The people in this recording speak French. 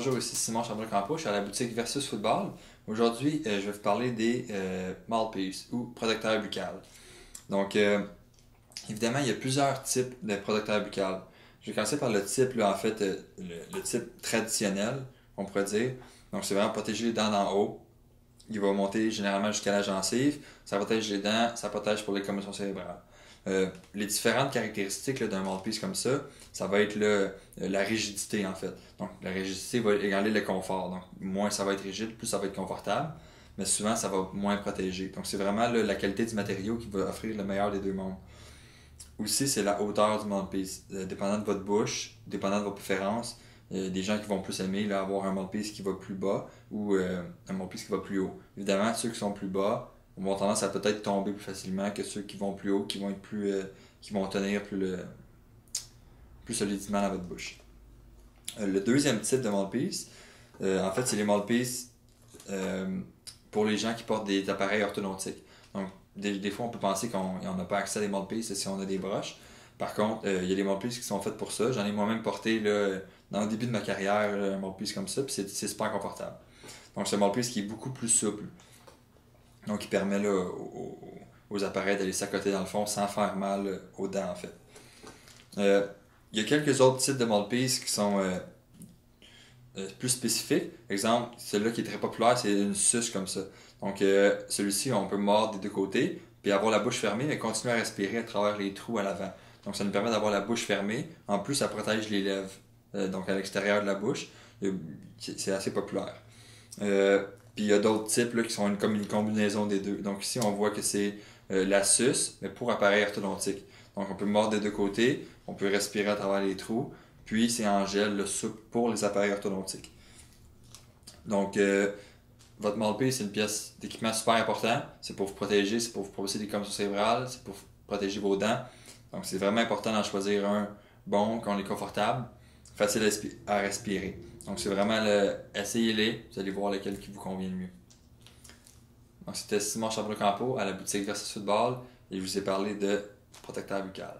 bonjour, ici Simon Chambray-Campo, je suis à la boutique Versus Football. Aujourd'hui, je vais vous parler des mouthpieces ou protecteurs buccales. Donc, évidemment, il y a plusieurs types de protecteurs buccales. Je vais commencer par le type, là, en fait, le type traditionnel, on pourrait dire. Donc, c'est vraiment protéger les dents d'en haut. Il va monter généralement jusqu'à la gencive. Ça protège les dents, ça protège pour les commotions cérébrales. Les différentes caractéristiques d'un mouthpiece comme ça va être la rigidité en fait. Donc la rigidité va égaler le confort. Donc moins ça va être rigide, plus ça va être confortable, mais souvent ça va moins protéger. Donc c'est vraiment la qualité du matériau qui va offrir le meilleur des deux mondes. Aussi c'est la hauteur du mouthpiece. Dépendant de votre bouche, dépendant de vos préférences, des gens qui vont plus aimer là, avoir un mouthpiece qui va plus bas ou un mouthpiece qui va plus haut. Évidemment ceux qui sont plus bas vont tendance à peut-être tomber plus facilement que ceux qui vont plus haut, qui vont être plus, qui vont tenir plus solidement dans votre bouche. Le deuxième type de mouthpiece, en fait, c'est les mouthpieces pour les gens qui portent des appareils orthodontiques. Donc, des fois, on peut penser qu'on n'a pas accès à des mouthpieces si on a des broches. Par contre, il y a des mouthpieces qui sont faites pour ça. J'en ai moi-même porté là, dans le début de ma carrière un mouthpiece comme ça, puis c'est super confortable. Donc, c'est un mouthpiece qui est beaucoup plus souple. Donc, il permet là, aux appareils d'aller s'accoter dans le fond sans faire mal aux dents, en fait. Il y a quelques autres types de mouthpieces qui sont plus spécifiques. Exemple, celui-là qui est très populaire, c'est une suce comme ça. Donc, celui-ci, on peut mordre des deux côtés, puis avoir la bouche fermée, mais continuer à respirer à travers les trous à l'avant. Donc, ça nous permet d'avoir la bouche fermée. En plus, ça protège les lèvres, donc à l'extérieur de la bouche. C'est assez populaire. Puis il y a d'autres types là, qui sont comme une combinaison des deux. Donc ici, on voit que c'est la suce, mais pour appareil orthodontique. Donc on peut mordre des deux côtés, on peut respirer à travers les trous, puis c'est en gel, le souple pour les appareils orthodontiques. Donc votre mouthpiece, c'est une pièce d'équipement super important. C'est pour vous protéger, c'est pour vous protéger des commotions cérébrales, c'est pour protéger vos dents. Donc c'est vraiment important d'en choisir un bon, qu'on est confortable, facile à respirer. Donc c'est vraiment essayez-les, vous allez voir lequel qui vous convient le mieux. Donc c'était Simon Chambray-Campo à la boutique Versus Football et je vous ai parlé de protecteur buccal.